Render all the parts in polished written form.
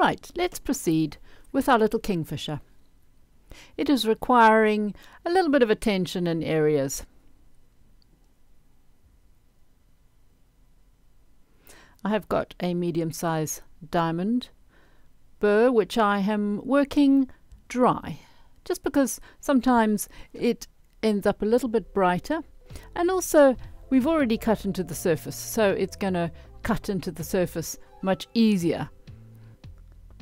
Right, let's proceed with our little kingfisher. It is requiring a little bit of attention in areas. I have got a medium-size diamond burr which I am working dry, just because sometimes it ends up a little bit brighter, and also we've already cut into the surface, so it's going to cut into the surface much easier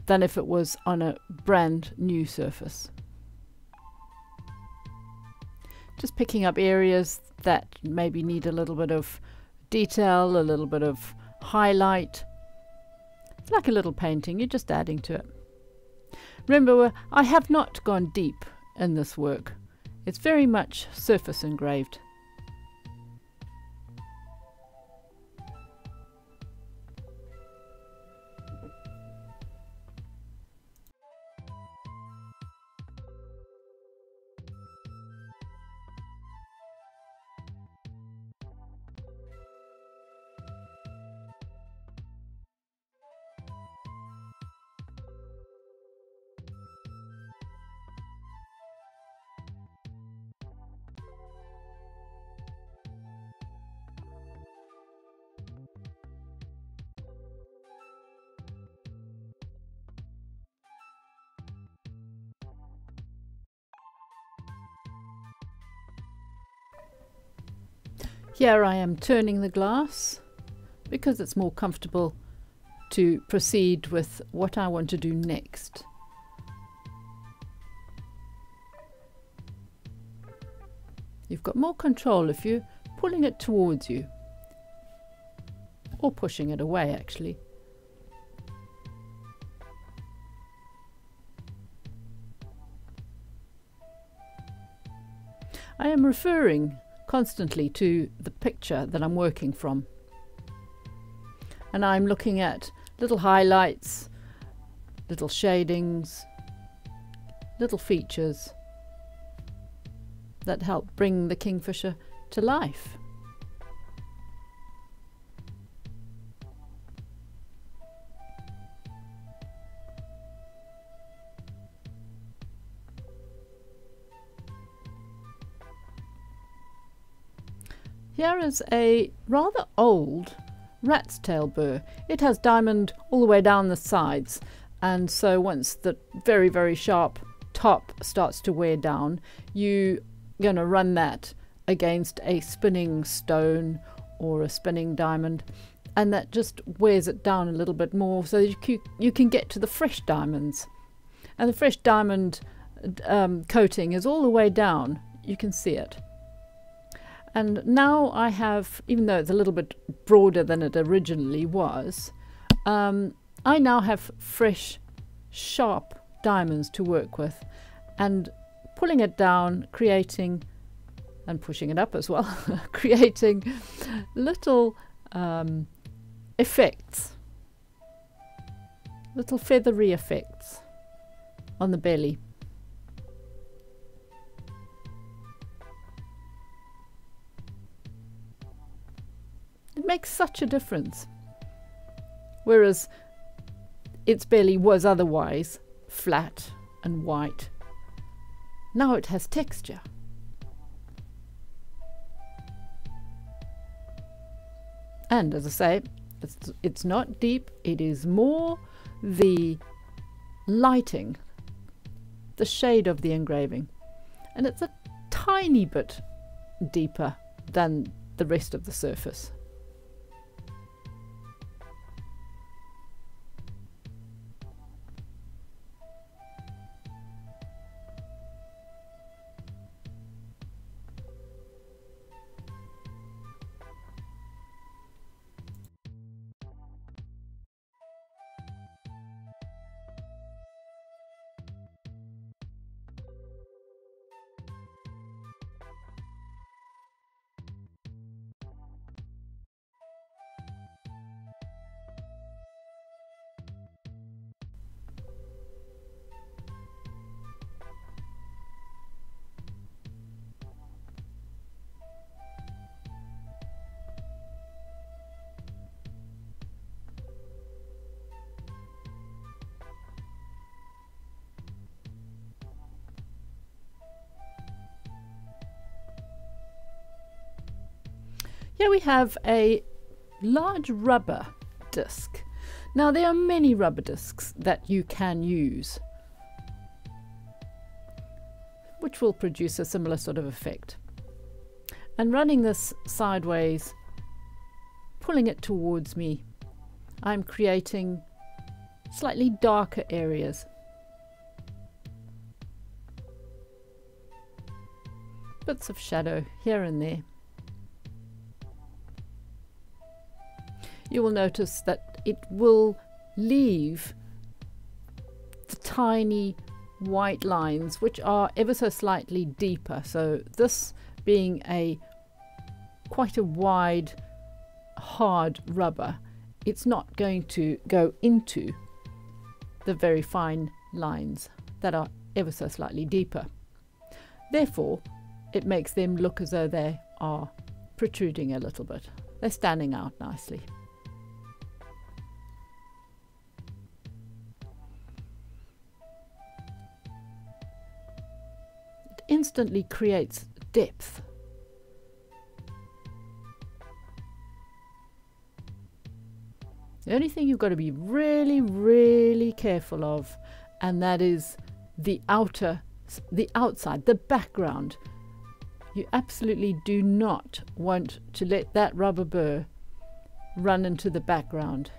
than if it was on a brand new surface. Just picking up areas that maybe need a little bit of detail, a little bit of highlight. It's like a little painting, you're just adding to it. Remember, I have not gone deep in this work. It's very much surface engraved. Here I am turning the glass because it's more comfortable to proceed with what I want to do next. You've got more control if you're pulling it towards you, or pushing it away actually. I am referring constantly to the picture that I'm working from, and I'm looking at little highlights, little shadings, little features that help bring the kingfisher to life. Here is a rather old rat's tail burr. It has diamond all the way down the sides, and so once the very, very sharp top starts to wear down, you're going to run that against a spinning stone or a spinning diamond, and that just wears it down a little bit more so that you can get to the fresh diamonds. And the fresh diamond coating is all the way down. You can see it. And now I have, even though it's a little bit broader than it originally was, I now have fresh, sharp diamonds to work with, and pulling it down, creating, and pushing it up as well, creating little effects, little feathery effects on the belly. It makes such a difference. Whereas its belly was otherwise flat and white, now it has texture. And as I say, it's not deep, it is more the lighting, the shade of the engraving. And it's a tiny bit deeper than the rest of the surface. Here we have a large rubber disc. Now there are many rubber discs that you can use, which will produce a similar sort of effect. And running this sideways, pulling it towards me, I'm creating slightly darker areas. Bits of shadow here and there. You will notice that it will leave the tiny white lines which are ever so slightly deeper. So this being quite a wide, hard rubber, it's not going to go into the very fine lines that are ever so slightly deeper. Therefore, it makes them look as though they are protruding a little bit. They're standing out nicely. It instantly creates depth. The only thing you've got to be really, really careful of, and that is the outside, the background. You absolutely do not want to let that rubber burr run into the background,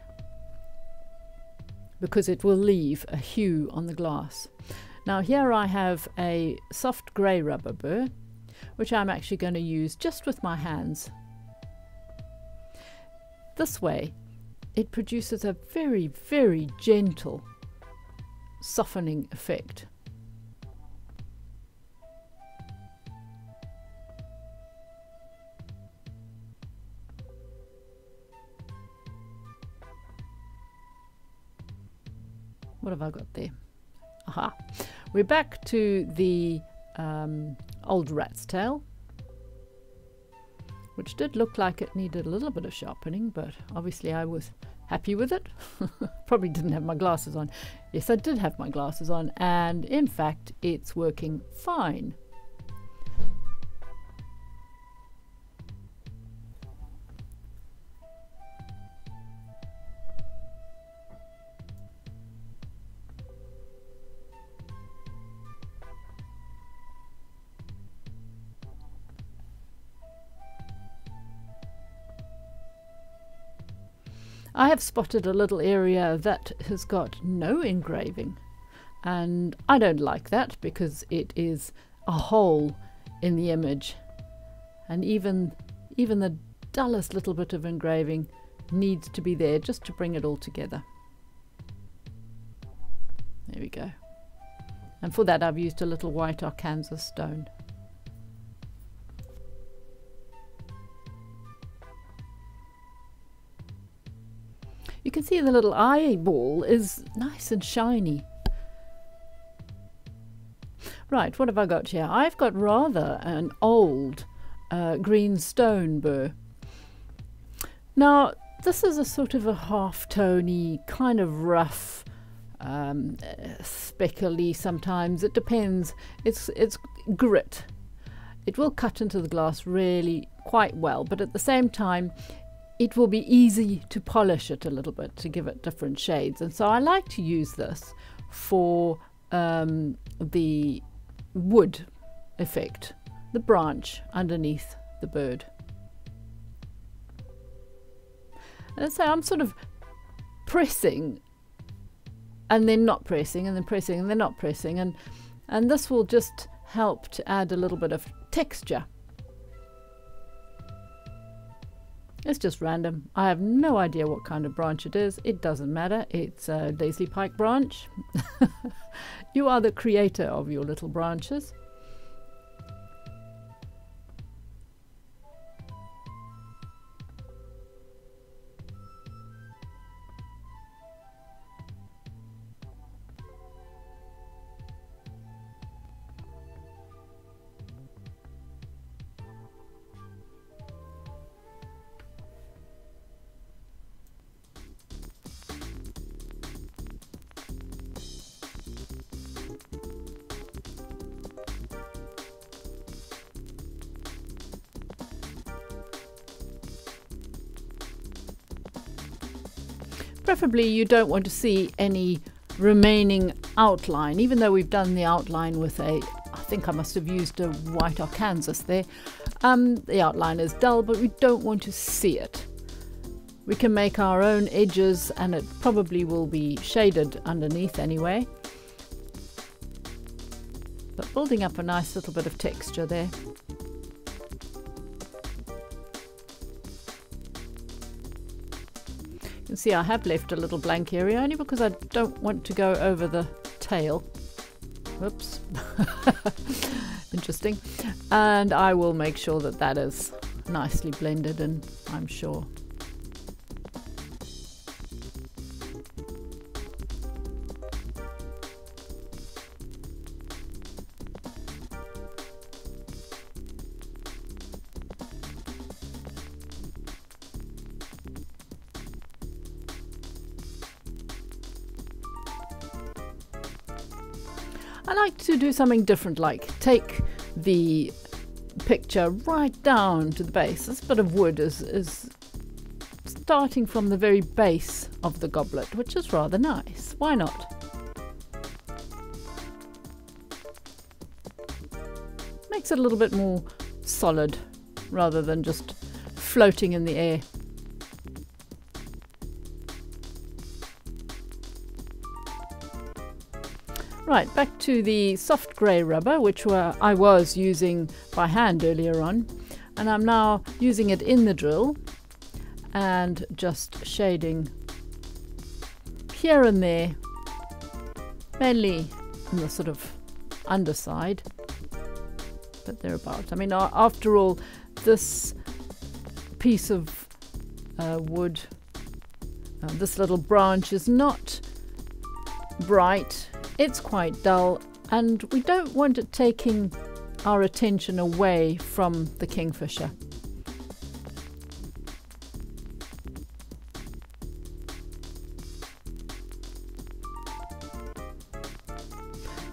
because it will leave a hue on the glass. Now here I have a soft grey rubber burr, which I'm actually going to use just with my hands. This way it produces a very, very gentle softening effect. What have I got there? Aha! We're back to the old rat's tail, which did look like it needed a little bit of sharpening, but obviously I was happy with it. Probably didn't have my glasses on. Yes, I did have my glasses on, and in fact it's working fine. I have spotted a little area that has got no engraving, and I don't like that because it is a hole in the image, and even the dullest little bit of engraving needs to be there just to bring it all together. There we go. And for that I've used a little white Arkansas stone. You can see the little eyeball is nice and shiny. Right, what have I got here? I've got rather an old green stone burr. Now, this is a sort of a half-tony, kind of rough, speckly sometimes. It depends. It's grit. It will cut into the glass really quite well, but at the same time, it will be easy to polish it a little bit to give it different shades. And so I like to use this for the wood effect, the branch underneath the bird. And so I'm sort of pressing and then not pressing and then pressing and then not pressing, and this will just help to add a little bit of texture. It's just random. I have no idea what kind of branch it is. It doesn't matter. It's a Lesley Pyke branch. You are the creator of your little branches. Preferably you don't want to see any remaining outline, even though we've done the outline with I think I must have used a white Arkansas there. The outline is dull, but we don't want to see it. We can make our own edges, and it probably will be shaded underneath anyway. But building up a nice little bit of texture there. You can see I have left a little blank area only because I don't want to go over the tail. Whoops. Interesting. And I will make sure that that is nicely blended in, I'm sure. I like to do something different, like take the picture right down to the base. This bit of wood is starting from the very base of the goblet, which is rather nice. Why not? Makes it a little bit more solid rather than just floating in the air. Right, back to the soft grey rubber, which I was using by hand earlier on, and I'm now using it in the drill and just shading here and there, mainly on the sort of underside, but thereabouts. I mean, after all, this piece of wood, this little branch is not bright. It's quite dull, and we don't want it taking our attention away from the Kingfisher.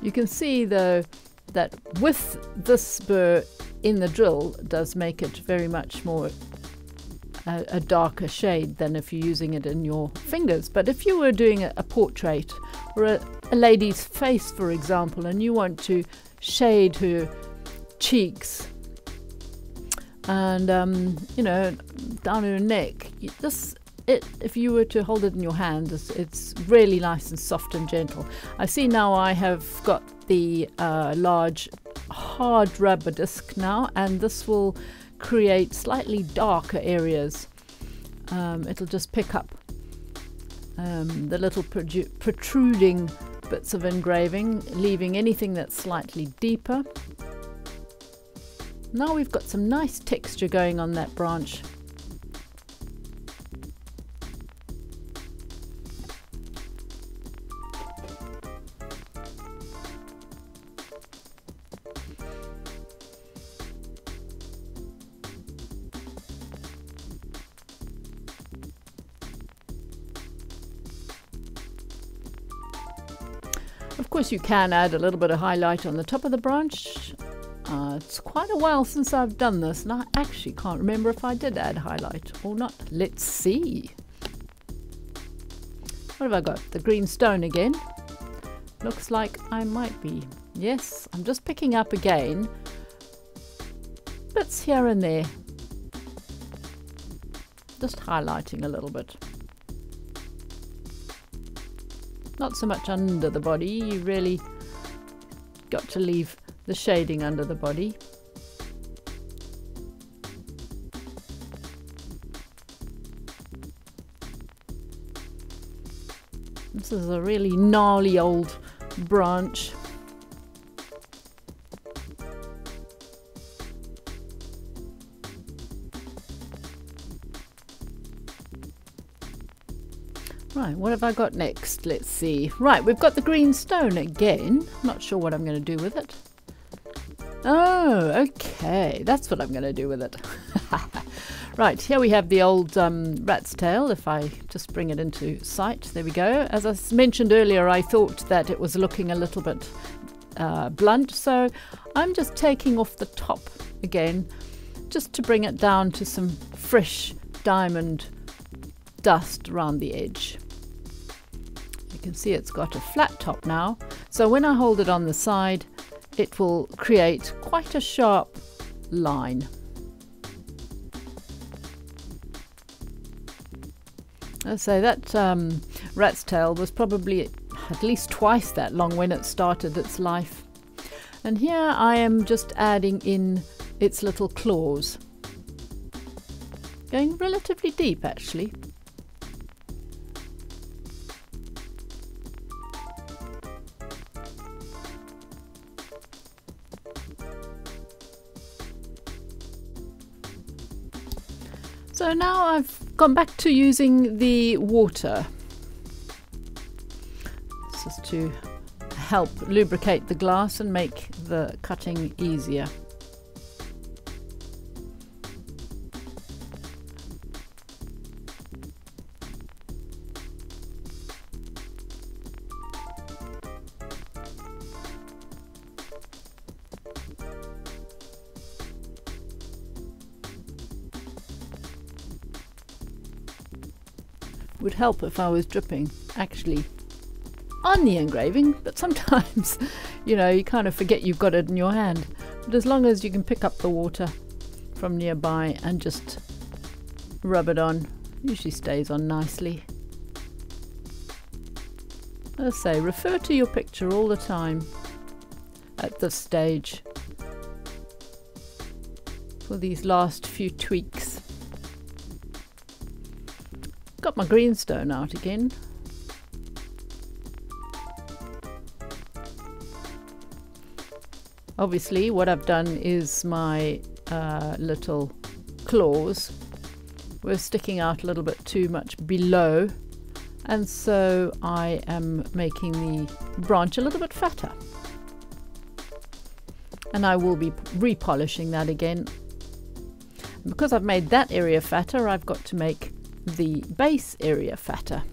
You can see though that with this burr in the drill does make it very much more a darker shade than if you're using it in your fingers. But if you were doing a portrait or a lady's face, for example, and you want to shade her cheeks and you know, down her neck, if you were to hold it in your hand, it's really nice and soft and gentle. I see now I have got the large hard rubber disc now, and this will create slightly darker areas. It'll just pick up the little protruding bits of engraving, leaving anything that's slightly deeper. Now we've got some nice texture going on that branch. Of course, you can add a little bit of highlight on the top of the branch. It's quite a while since I've done this, and I actually can't remember if I did add highlight or not. Let's see. What have I got? The green stone again. Looks like I might be. Yes, I'm just picking up again bits here and there. Just highlighting a little bit. Not so much under the body, you really got to leave the shading under the body. This is a really gnarly old branch. Right, what have I got next? Let's see. Right, we've got the green stone again. Not sure what I'm going to do with it. Oh, okay. That's what I'm going to do with it. Right, here we have the old rat's tail. If I just bring it into sight, there we go. As I mentioned earlier, I thought that it was looking a little bit blunt, so I'm just taking off the top again, just to bring it down to some fresh diamond dust around the edge. can see it's got a flat top now, so when I hold it on the side it will create quite a sharp line. So that rat's tail was probably at least twice that long when it started its life. And here I am just adding in its little claws, going relatively deep actually. So now I've gone back to using the water. This is to help lubricate the glass and make the cutting easier. Would help if I was dripping actually on the engraving, but sometimes you know, you kind of forget you've got it in your hand. But as long as you can pick up the water from nearby and just rub it on, usually stays on nicely. As I say, refer to your picture all the time at this stage for these last few tweaks. Got my greenstone out again. Obviously what I've done is my little claws were sticking out a little bit too much below, and so I am making the branch a little bit fatter, and I will be repolishing that again. And because I've made that area fatter, I've got to make the base area fatter.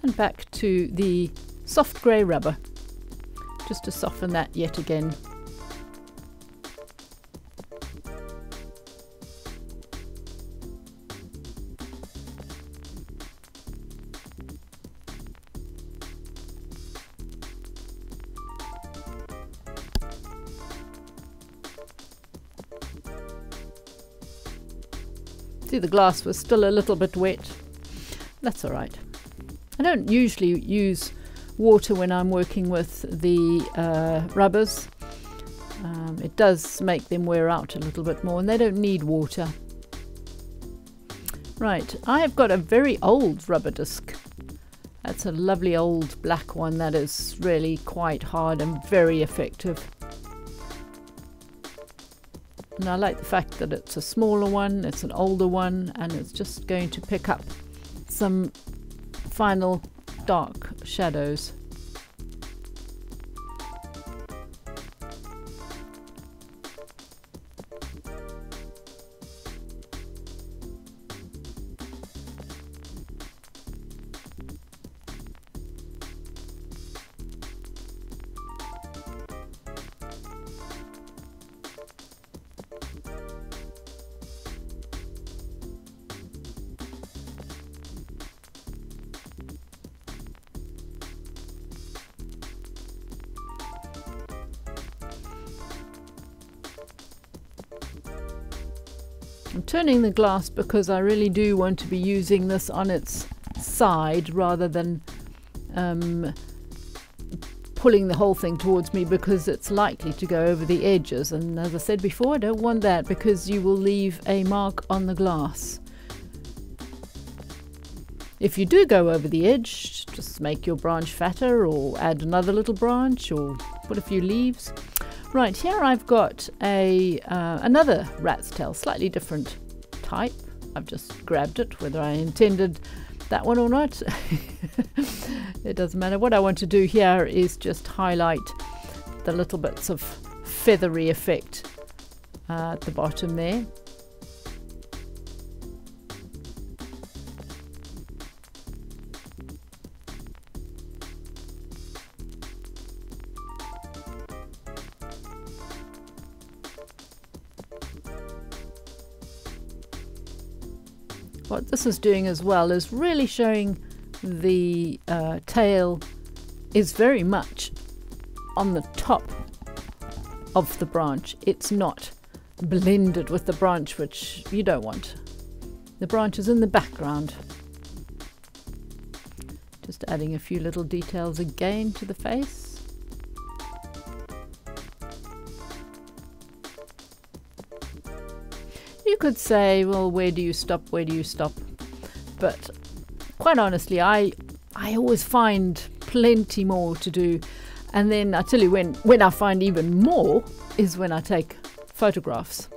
And back to the soft grey rubber, just to soften that yet again. See, the glass was still a little bit wet. That's all right. I don't usually use water when I'm working with the rubbers. It does make them wear out a little bit more, and they don't need water. Right, I've got a very old rubber disc. That's a lovely old black one that is really quite hard and very effective. And I like the fact that it's a smaller one, it's an older one, and it's just going to pick up some final dark shadows. I'm turning the glass because I really do want to be using this on its side rather than pulling the whole thing towards me, because it's likely to go over the edges, and as I said before, I don't want that because you will leave a mark on the glass. If you do go over the edge, just make your branch fatter or add another little branch or put a few leaves. Right, here I've got another rat's tail, slightly different type. I've just grabbed it, whether I intended that one or not. It doesn't matter. What I want to do here is just highlight the little bits of feathery effect at the bottom there. What this is doing as well is really showing the tail is very much on the top of the branch. It's not blended with the branch, which you don't want. The branch is in the background. Just adding a few little details again to the face. You could say, well, where do you stop? Where do you stop? But quite honestly, I always find plenty more to do. And then I tell you, when I find even more is when I take photographs.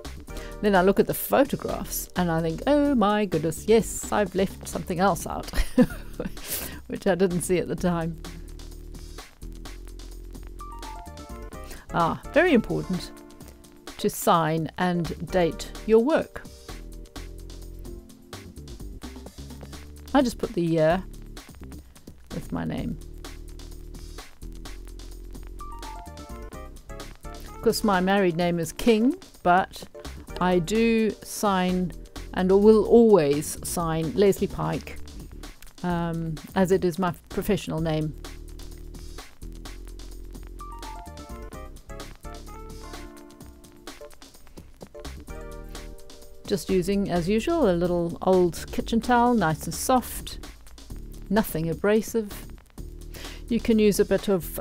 Then I look at the photographs and I think, oh my goodness, yes, I've left something else out, which I didn't see at the time. Very important to sign and date your work. I just put the year with my name. Of course, my married name is King, but I do sign and will always sign Lesley Pyke, as it is my professional name. Just using, as usual, a little old kitchen towel, nice and soft, nothing abrasive. You can use a bit of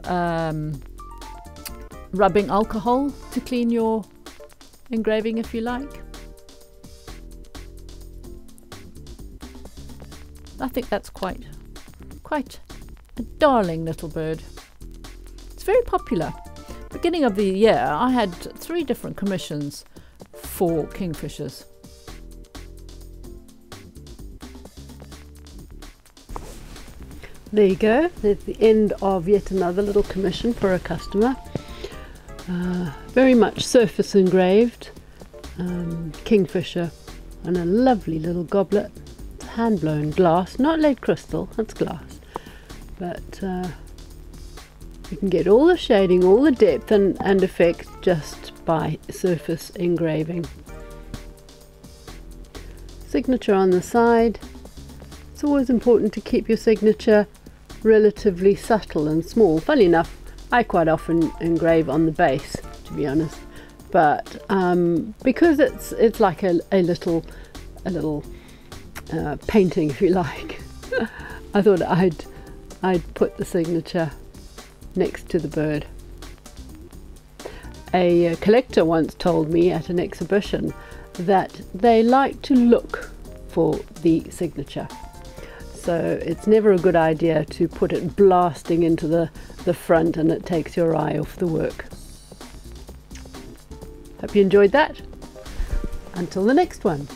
rubbing alcohol to clean your engraving if you like. I think that's quite a darling little bird. It's very popular. Beginning of the year I had 3 different commissions for kingfishers. There you go, there's the end of yet another little commission for a customer. Very much surface engraved, kingfisher on a lovely little goblet. It's hand blown glass, not lead crystal, it's glass. But you can get all the shading, all the depth and effect just by surface engraving. Signature on the side. It's always important to keep your signature relatively subtle and small. Funny enough, I quite often engrave on the base, to be honest, but because it's like a little painting, if you like, I thought I'd put the signature next to the bird. A collector once told me at an exhibition that they like to look for the signature. So it's never a good idea to put it blasting into the front and it takes your eye off the work. Hope you enjoyed that. Until the next one.